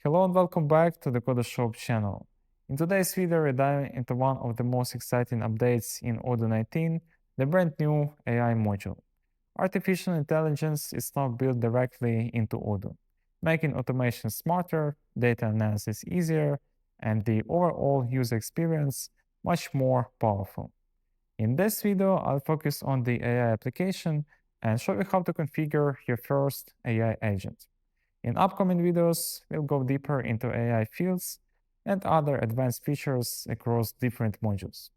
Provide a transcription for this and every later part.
Hello and welcome back to the Code Shop channel. In today's video, we're diving into one of the most exciting updates in Odoo 19, the brand new AI module. Artificial intelligence is now built directly into Odoo, making automation smarter, data analysis easier, and the overall user experience much more powerful. In this video, I'll focus on the AI application and show you how to configure your first AI agent. In upcoming videos, we'll go deeper into AI fields and other advanced features across different modules.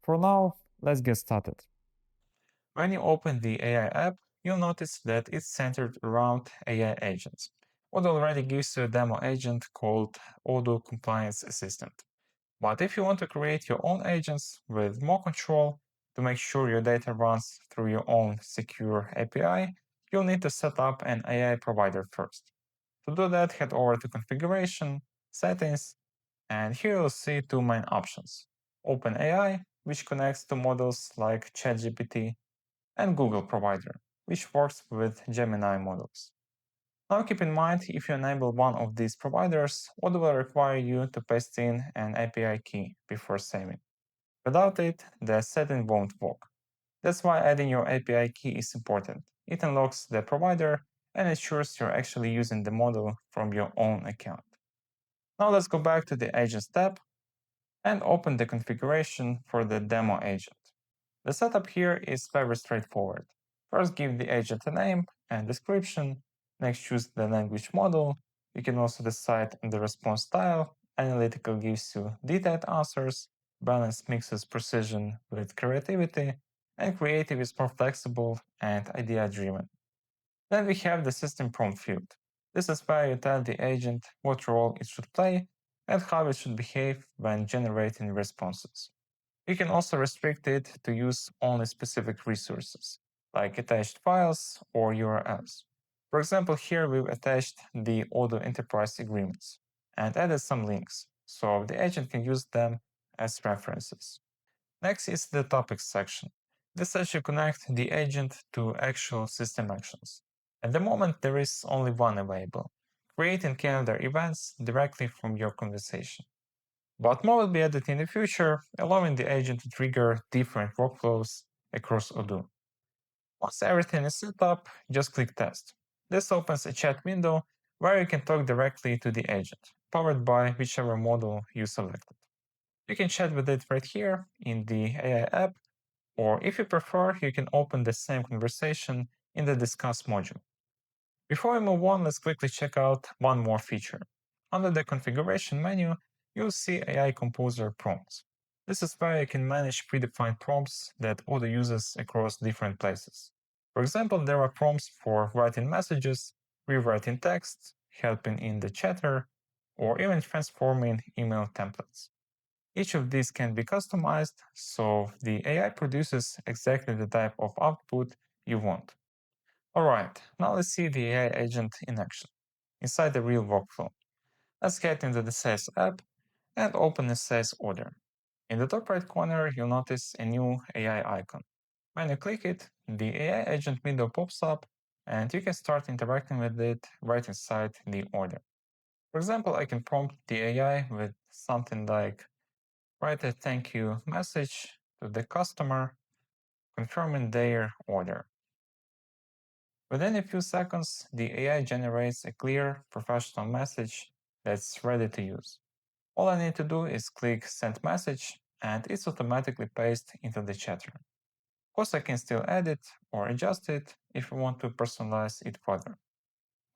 For now, let's get started. When you open the AI app, you'll notice that it's centered around AI agents. Odoo already gives you a demo agent called Odoo Compliance Assistant. But if you want to create your own agents with more control to make sure your data runs through your own secure API, you'll need to set up an AI provider first. To do that, head over to Configuration, Settings, and here you'll see two main options: OpenAI, which connects to models like ChatGPT, and Google Provider, which works with Gemini models. Now keep in mind, if you enable one of these providers, Odoo will require you to paste in an API key before saving. Without it, the setting won't work. That's why adding your API key is important. It unlocks the provider and ensures you're actually using the model from your own account. Now let's go back to the Agents tab and open the configuration for the demo agent. The setup here is very straightforward. First, give the agent a name and description. Next, choose the language model. You can also decide on the response style. Analytical gives you detailed answers. Balance mixes precision with creativity. And creative is more flexible and idea-driven. Then we have the system prompt field. This is where you tell the agent what role it should play and how it should behave when generating responses. You can also restrict it to use only specific resources, like attached files or URLs. For example, here we've attached the Odoo Enterprise agreements and added some links, so the agent can use them as references. Next is the topics section. This lets you connect the agent to actual system actions. At the moment, there is only one available: creating calendar events directly from your conversation. But more will be added in the future, allowing the agent to trigger different workflows across Odoo. Once everything is set up, just click Test. This opens a chat window where you can talk directly to the agent, powered by whichever model you selected. You can chat with it right here in the AI app, or if you prefer, you can open the same conversation in the Discuss module. Before we move on, let's quickly check out one more feature. Under the configuration menu, you'll see AI Composer prompts. This is where you can manage predefined prompts that Odoo uses across different places. For example, there are prompts for writing messages, rewriting text, helping in the chatter, or even transforming email templates. Each of these can be customized, so the AI produces exactly the type of output you want. Alright, now let's see the AI agent in action, inside the real workflow. Let's head into the sales app and open the sales order. In the top right corner, you'll notice a new AI icon. When you click it, the AI agent window pops up and you can start interacting with it right inside the order. For example, I can prompt the AI with something like, write a thank you message to the customer confirming their order. Within a few seconds, the AI generates a clear, professional message that's ready to use. All I need to do is click Send Message, and it's automatically pasted into the chatter. Of course, I can still edit or adjust it if I want to personalize it further.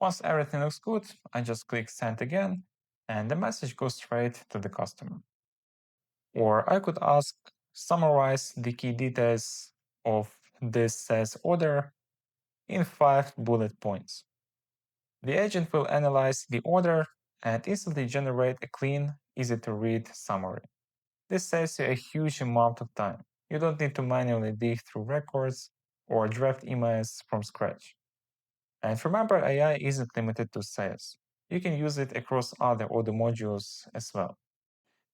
Once everything looks good, I just click Send again, and the message goes straight to the customer. Or I could ask, summarize the key details of this sales order in 5 bullet points. The agent will analyze the order and instantly generate a clean, easy-to-read summary. This saves you a huge amount of time. You don't need to manually dig through records or draft emails from scratch. And remember, AI isn't limited to sales. You can use it across other Odoo modules as well.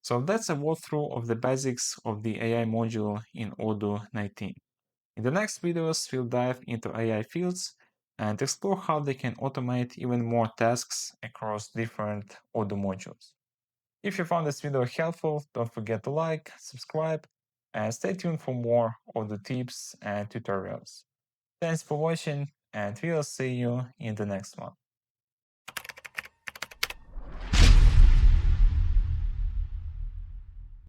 So that's a walkthrough of the basics of the AI module in Odoo 19. In the next videos, we'll dive into AI fields and explore how they can automate even more tasks across different Odoo modules. If you found this video helpful, don't forget to like, subscribe, and stay tuned for more Odoo tips and tutorials. Thanks for watching, and we'll see you in the next one.